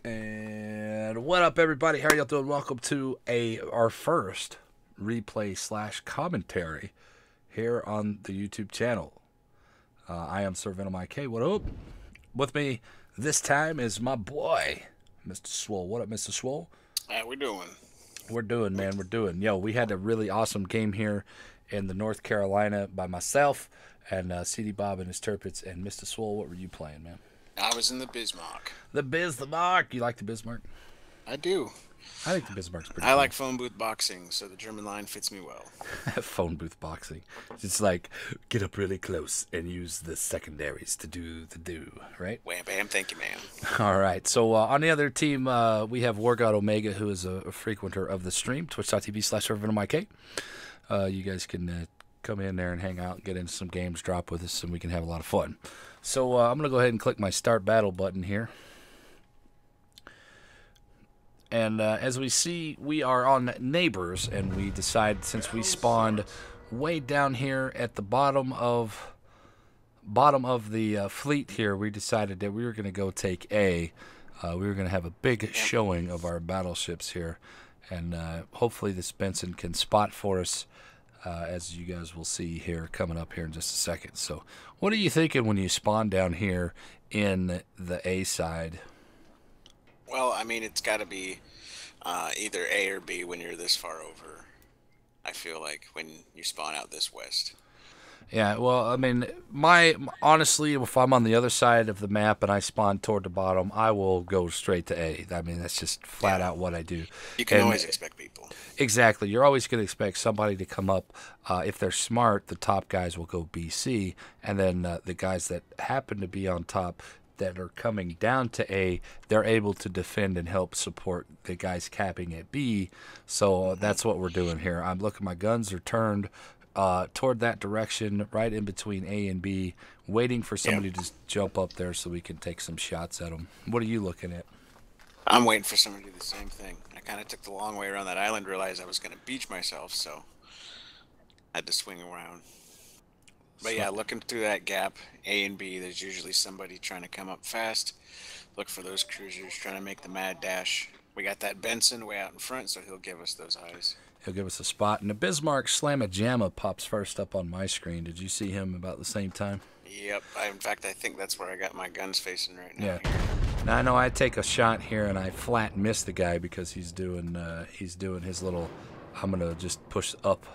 And what up, everybody? How are y'all doing? Welcome to our first replay slash commentary here on the YouTube channel. I am sirvenomik. What up? With me this time is my boy, Mr. Swole. What up, Mr. Swole? How we doing? We're doing, man. We're doing. Yo, we had a really awesome game here in the North Carolina by myself and CD Bob and his Turpits. And Mr. Swole, what were you playing, man? I was in the Bismarck. The Bismarck. You like the Bismarck? I do. I think the Bismarck's pretty I cool. like phone booth boxing, so the German line fits me well. Phone booth boxing. It's like, get up really close and use the secondaries to do the do, right? Wham bam, thank you, ma'am. All right. So on the other team, we have WarGod Omega, who is a frequenter of the stream, twitch.tv/sirvenomik. You guys can come in there and hang out and get into some games, drop with us, and we can have a lot of fun. So I'm going to go ahead and click my start battle button here. And as we see, we are on neighbors, and we decide, since we spawned way down here at the bottom of the fleet here, we decided that we were going to go take A. We were going to have a big showing of our battleships here, and hopefully this Benson can spot for us, as you guys will see here coming up here in just a second. So what are you thinking when you spawn down here in the A side? Well, I mean, it's got to be either A or B when you're this far over. I feel like when you spawn out this west. Yeah, well, I mean, honestly, if I'm on the other side of the map and I spawn toward the bottom, I will go straight to A. I mean, that's just flat out what I do. You can always expect people. Exactly. You're always going to expect somebody to come up. If they're smart, the top guys will go BC, and then the guys that happen to be on top that are coming down to A, they're able to defend and help support the guys capping at B. So that's what we're doing here. I'm looking, my guns are turned toward that direction, right in between A and B, waiting for somebody to jump up there so we can take some shots at them. What are you looking at? I'm waiting for somebody to do the same thing. I kind of took the long way around that island, realized I was going to beach myself, so I had to swing around. But yeah, looking through that gap, A and B, there's usually somebody trying to come up fast. Look for those cruisers trying to make the mad dash. We got that Benson way out in front, so he'll give us those eyes. He'll give us a spot. And the Bismarck Slamma-Jamma pops first up on my screen. Did you see him about the same time? Yep. In fact, I think that's where I got my guns facing right now. Yeah. Now I know I take a shot here and I flat miss the guy because he's doing his little. I'm gonna just push up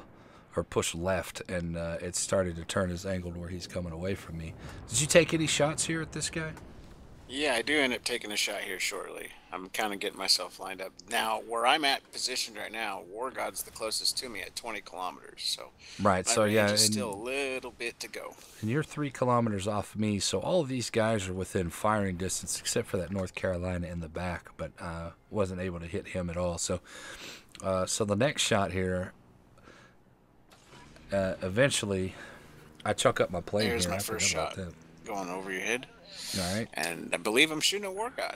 or push left, and it's starting to turn his angle to where he's coming away from me. Did you take any shots here at this guy? Yeah, I do end up taking a shot here shortly. I'm kind of getting myself lined up. Now, where I'm at positioned right now, WarGod's the closest to me at 20 kilometers. So right, so yeah, there's still a little bit to go. And you're 3 kilometers off me, so all of these guys are within firing distance, except for that North Carolina in the back, but wasn't able to hit him at all. So, so the next shot here, eventually, I chuck up my plane. There's here. my first shot going over your head. All right. And I believe I'm shooting a WarGod.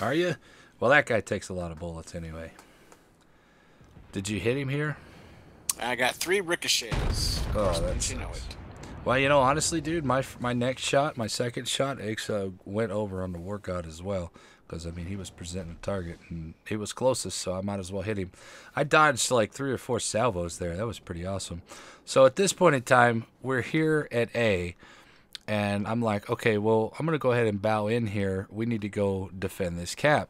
Are you? Well, that guy takes a lot of bullets anyway. Did you hit him here? I got 3 ricochets. Oh, that's, you know it. Well, you know, honestly, dude, my next shot, my second shot, went over on the WarGod as well. Because, I mean, he was presenting a target, and he was closest, so I might as well hit him. I dodged like 3 or 4 salvos there. That was pretty awesome. So at this point in time, we're here at A. And I'm like, okay, well, I'm going to go ahead and bow in here. We need to go defend this cap.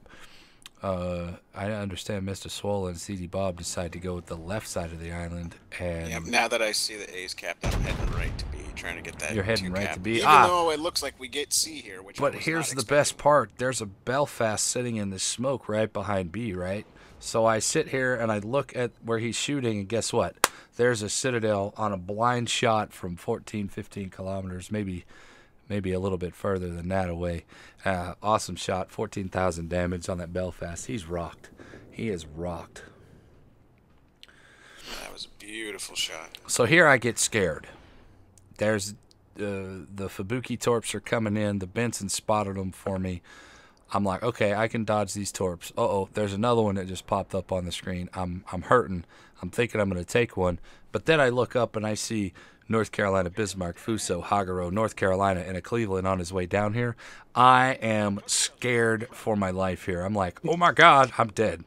I understand Mr. Swole and CD Bob decide to go with the left side of the island. And yep, now that I see the A's capped, I'm heading right to B, trying to get that. You're heading right cap. to B. Even though it looks like we get C here, which but here's the best part. There's a Belfast sitting in the smoke right behind B, right? So I sit here and I look at where he's shooting, and guess what? There's a Citadel on a blind shot from 14, 15 kilometers, maybe a little bit further than that away. Awesome shot, 14,000 damage on that Belfast. He's rocked. He is rocked. That was a beautiful shot. So here I get scared. There's the Fubuki Torps are coming in. The Benson spotted them for me. I'm like, okay, I can dodge these torps. Uh-oh, there's another one that just popped up on the screen. I'm hurting. I'm thinking I'm going to take one. But then I look up and I see North Carolina, Bismarck, Fuso, Hagaro, North Carolina, and a Cleveland on his way down here. I am scared for my life here. I'm like, oh my God, I'm dead.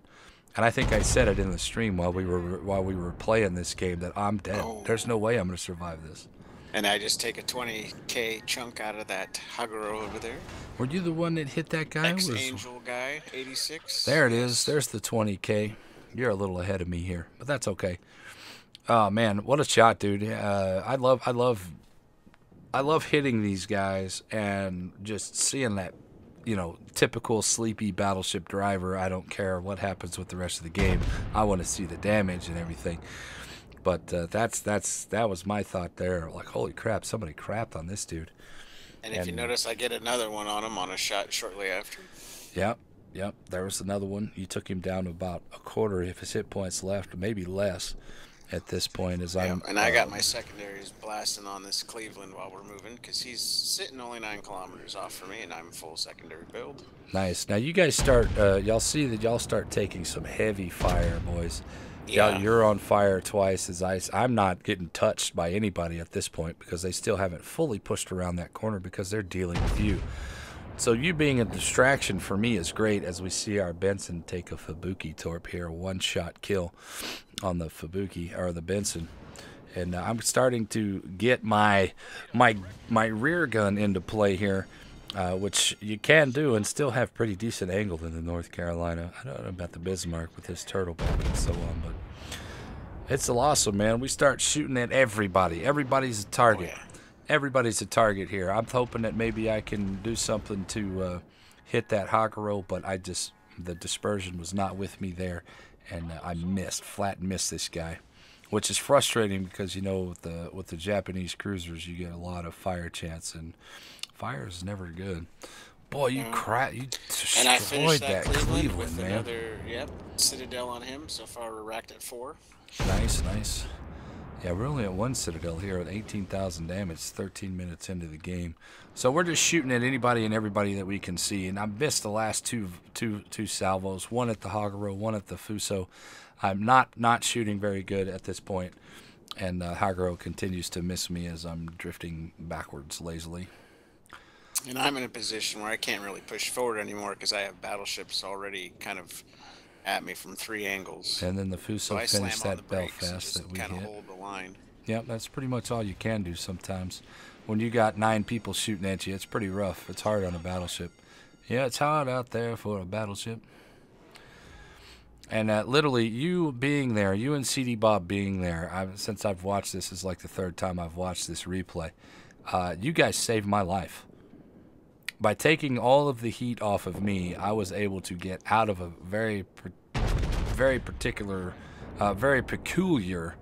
And I think I said it in the stream while we were playing this game that I'm dead. Oh. There's no way I'm going to survive this. And I just take a 20K chunk out of that Haguro over there. Were you the one that hit that guy? Ex-Angel guy, 86. There it is. There's the 20K. You're a little ahead of me here, but that's okay. Oh man, what a shot, dude! I love hitting these guys and just seeing that, typical sleepy battleship driver. I don't care what happens with the rest of the game. I want to see the damage and everything. But that was my thought there. Like, holy crap, somebody crapped on this dude. And if you notice, I get another one on him on a shot shortly after. Yep. There was another one. You took him down to about a quarter of his hit points left, maybe less at this point. And I got my secondaries blasting on this Cleveland while we're moving because he's sitting only 9 kilometers off from me, and I'm full secondary build. Nice. Now you guys start. Y'all see that y'all start taking some heavy fire, boys. Yeah, you're on fire twice as ice. I'm not getting touched by anybody at this point because they still haven't fully pushed around that corner because they're dealing with you. So you being a distraction for me is great as we see our Benson take a Fubuki torp here, one-shot kill on the Fubuki or the Benson. And I'm starting to get my rear gun into play here, which you can do and still have pretty decent angle in the North Carolina. I don't know about the Bismarck with his turtle back and so on, but it's awesome, man. We start shooting at everybody. Everybody's a target. Oh, yeah. Everybody's a target here. I'm hoping that maybe I can do something to hit that Haguro, but the dispersion was not with me there, and I flat missed this guy, which is frustrating because with the Japanese cruisers you get a lot of fire chance, and fire is never good. Boy, you destroyed and I finished that Cleveland with man. Another Citadel on him. So far we're racked at 4. Nice. Yeah, we're only at 1 Citadel here with 18,000 damage, 13 minutes into the game. So we're just shooting at anybody and everybody that we can see. And I missed the last two salvos, one at the Haguro, one at the Fuso. I'm not shooting very good at this point, and Haguro continues to miss me as I'm drifting backwards lazily. And I'm in a position where I can't really push forward anymore because I have battleships already kind of at me from 3 angles. And then the Fuso finished that Belfast that we hit. Hold the line. Yep, that's pretty much all you can do sometimes. When you got 9 people shooting at you, it's pretty rough. It's hard on a battleship. Yeah, it's hard out there for a battleship. And literally, you being there, you and CD Bob being there, since I've watched this is like the 3rd time I've watched this replay, you guys saved my life. By taking all of the heat off of me, I was able to get out of a very particular, very peculiar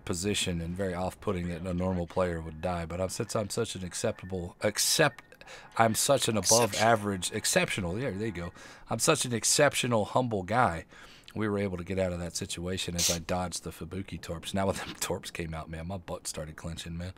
position and very off-putting that a normal player would die. But since I'm such an I'm such an above-average, exceptional. Yeah, there you go. I'm such an exceptional, humble guy. We were able to get out of that situation as I dodged the Fubuki torps. Now when them torps came out, man, my butt started clenching, man.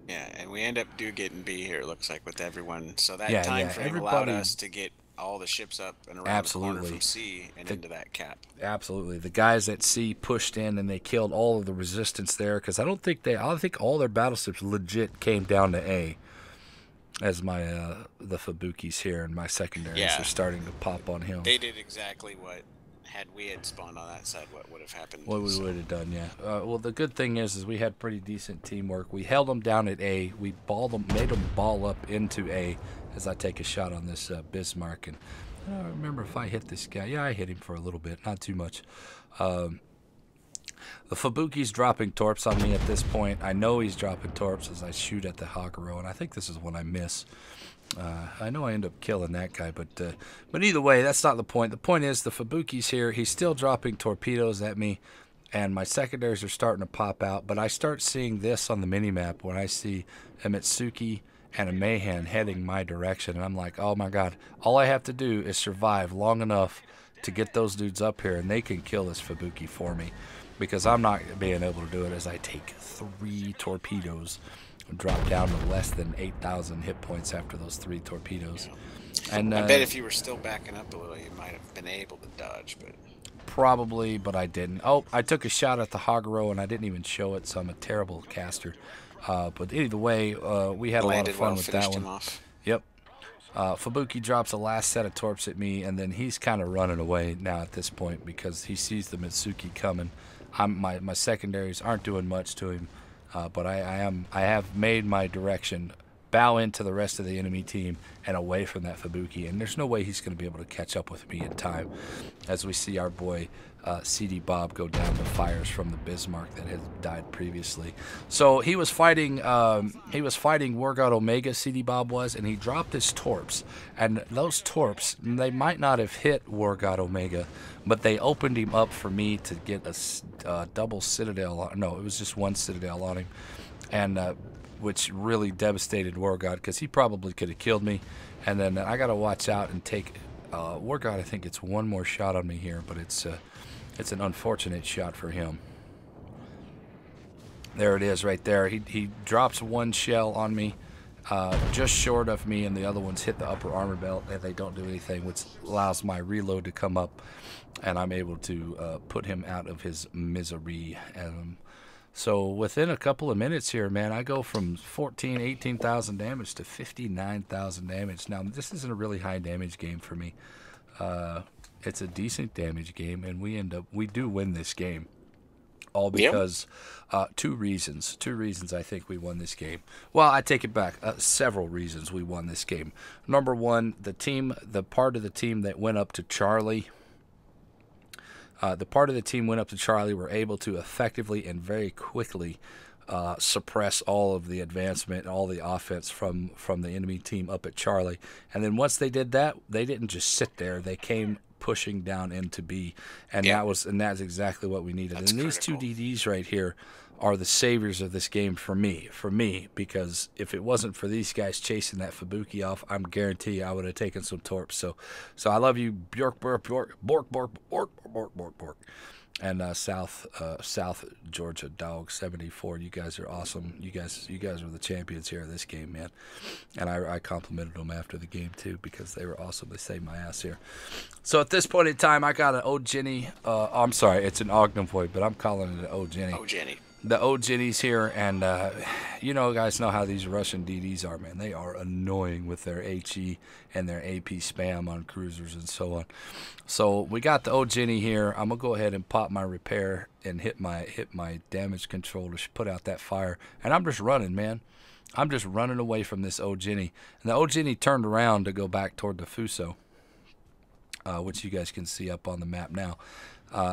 Yeah, and we end up getting B here, it looks like, with everyone. So that time frame allowed us to get all the ships up and around the corner from C and into that cap. Absolutely. The guys at C pushed in and they killed all of the resistance there because I think all their battleships legit came down to A as the Fubukis here and my secondaries are starting to pop on him. They did exactly what, had we had spawned on that side, what would have happened. What we would have done, yeah. Well, the good thing is we had pretty decent teamwork. We held them down at A. We made them ball up into A as I take a shot on this Bismarck. And I don't remember if I hit this guy. Yeah, I hit him for a little bit, not too much. The Fubuki's dropping torps on me at this point. I know he's dropping torps as I shoot at the Haguro, and I think this is when I miss. I know I end up killing that guy, but either way, that's not the point. The point is the Fubuki's here. He's still dropping torpedoes at me, and my secondaries are starting to pop out. But I start seeing this on the minimap when I see a Mitsuki and a Mayhem heading my direction, and I'm like, oh my God, all I have to do is survive long enough to get those dudes up here, and they can kill this Fubuki for me, because I'm not being able to do it as I take 3 torpedoes. Drop down to less than 8,000 hit points after those 3 torpedoes. And I bet if you were still backing up a little, you might have been able to dodge, but probably, but I didn't. Oh, I took a shot at the Hogaro, and I didn't even show it, so I'm a terrible caster. But either way, we had a lot of landed fun well, with that finished one. him off. Yep. Fubuki drops the last set of torps at me, and then he's kind of running away now at this point because he sees the Mitsuki coming. My secondaries aren't doing much to him, but I have made my direction bow into the rest of the enemy team and away from that Fubuki, and there's no way he's going to be able to catch up with me in time. As we see our boy CD Bob go down to fires from the Bismarck that had died previously. So he was fighting War God Omega, CD Bob was, and he dropped his torps. And those torps, they might not have hit War God Omega, but they opened him up for me to get a double Citadel. No, it was just one Citadel on him. And which really devastated War God because he probably could have killed me. And then I got to watch out and take War God. I think it's one more shot on me here, but it's an unfortunate shot for him. There it is right there. He drops one shell on me, just short of me, and the other ones hit the upper armor belt, and they don't do anything, which allows my reload to come up, and I'm able to put him out of his misery. So within a couple of minutes here, man, I go from 18,000 damage to 59,000 damage. Now, this isn't a really high damage game for me. It's a decent damage game, and we do win this game. All because two reasons. Two reasons I think we won this game. Well, I take it back. Several reasons we won this game. Number one, the part of the team that went up to Charlie. The part of the team went up to Charlie were able to effectively and very quickly suppress all of the advancement, all the offense from the enemy team up at Charlie. And then once they did that, they didn't just sit there. They came pushing down into B, and that's exactly what we needed. That's these two DDs right here are the saviors of this game for me, because if it wasn't for these guys chasing that Fubuki off, I'm guarantee I would have taken some torps. So I love you, Bjork, and South Georgia Dog 74. You guys are awesome. You guys are the champions here of this game, man. And I complimented them after the game too because they were awesome. They saved my ass here. So at this point in time, I got an O Jenny. I'm sorry, it's an Ognavoid, but I'm calling it an O Jenny. Oh, Jenny. The O Jennies here, and guys know how these Russian DDs are, man. They are annoying with their HE and their AP spam on cruisers and so on. So we got the O Jenny here. I'm gonna go ahead and pop my repair and hit my damage control to put out that fire, and I'm just running, man. I'm just running away from this O Jenny, and the O Jenny turned around to go back toward the Fuso, which you guys can see up on the map now.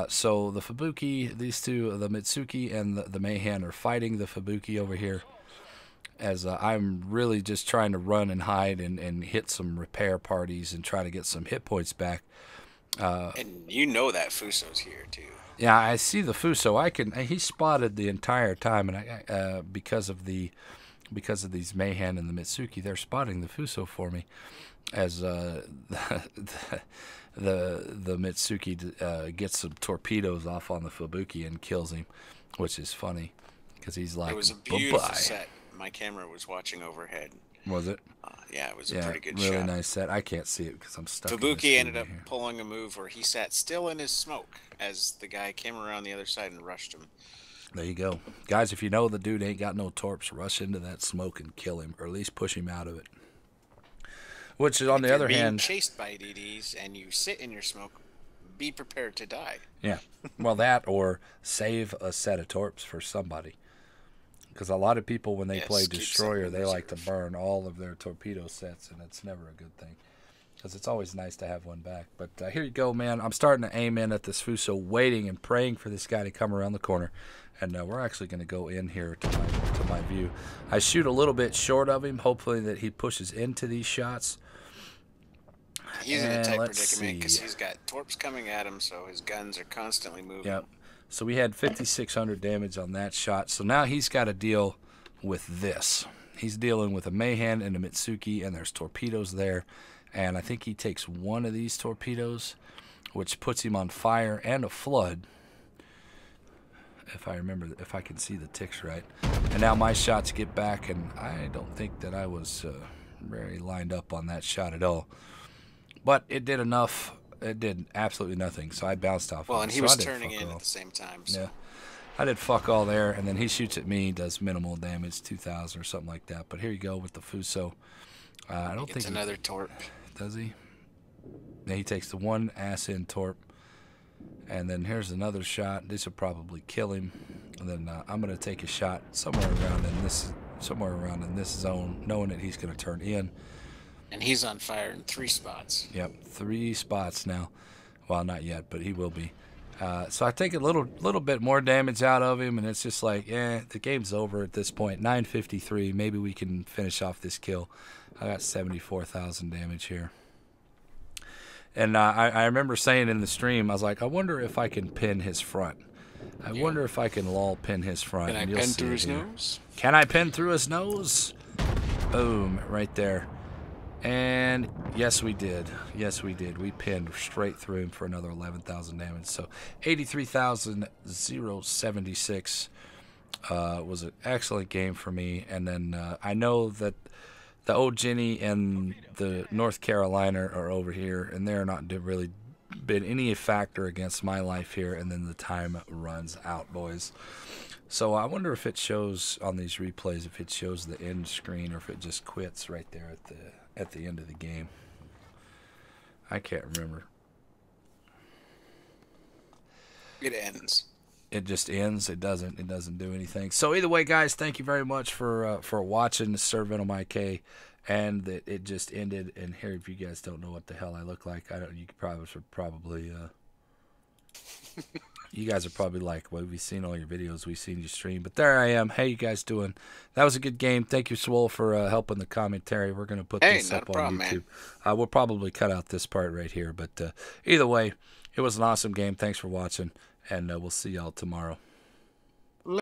So the Fubuki, these two, the Mitsuki and the Mayhan, are fighting the Fubuki over here as I'm really just trying to run and hide and hit some repair parties and try to get some hit points back. And you know that Fuso's here too. Yeah, I see the Fuso. He's spotted the entire time, and because of these Mayhan and the Mitsuki, they're spotting the Fuso for me as the Mitsuki gets some torpedoes off on the Fubuki and kills him, which is funny because he's like, it was a beautiful set. My camera was watching overhead. Was it? Yeah, it was a pretty good really shot. Nice set. I can't see it because I'm stuck. Fubuki ended up pulling a move where he sat still in his smoke as the guy came around the other side and rushed him. There you go. Guys, if you know the dude ain't got no torps, rush into that smoke and kill him, or at least push him out of it. Which is, on the other hand, chased by DDs and you sit in your smoke, be prepared to die. Yeah. Well, that or save a set of torps for somebody. Because a lot of people, when they play Destroyer, they like to burn all of their torpedo sets, and it's never a good thing. Because it's always nice to have one back. But here you go, man. I'm starting to aim in at this Fuso, waiting and praying for this guy to come around the corner. And we're actually going to go in here to my view. I shoot a little bit short of him, hopefully that he pushes into these shots. He's in a tight predicament because he's got torps coming at him, so his guns are constantly moving. Yep. So we had 5,600 damage on that shot. So now he's got to deal with this. He's dealing with a Mayhan and a Mitsuki, and there's torpedoes there. And I think he takes one of these torpedoes, which puts him on fire and a flood. If I can see the ticks right. And now my shots get back, and I don't think that I was very lined up on that shot at all. but it did enough. It did absolutely nothing, so I bounced off. Well, of and it. he So I was did turning fuck in all. at the same time. So. Yeah, I did fuck all there, and then he shoots at me, does minimal damage, 2,000 or something like that. But here you go with the Fuso. I don't think It's another torp. does he. Yeah, he takes the one ass in torp, and then here's another shot. This will probably kill him, and then I'm gonna take a shot somewhere around in this zone, knowing that he's gonna turn in. And he's on fire in 3 spots. Yep, 3 spots now. Well, not yet, but he will be. So I take a little bit more damage out of him, and it's just like, the game's over at this point. 953. Maybe we can finish off this kill. I got 74,000 damage here. And I remember saying in the stream, I was like, I wonder if I can pin his front. I wonder if I can lull pin his front. Can I pin through his nose? Can I pin through his nose? Boom, right there. And yes, we did. Yes, we did. We pinned straight through him for another 11,000 damage. So 83,076 was an excellent game for me. And then I know that the old Jenny and the North Carolina are over here, and they're not really been any factor against my life here. And then the time runs out, boys. So I wonder if it shows on these replays, if it shows the end screen or if it just quits right there at the end of the game. I can't remember. It ends. It just ends. It doesn't do anything. So either way, guys, thank you very much for watching sirvenomik, and it just ended. And here, if you guys don't know what the hell I look like, I don't. You probably. You guys are probably like, well, we've seen all your videos, we've seen you stream, but there I am. How you guys doing? That was a good game. Thank you, Swole, for helping the commentary. We're going to put this up on YouTube. We'll probably cut out this part right here, but either way, it was an awesome game. Thanks for watching, and we'll see y'all tomorrow.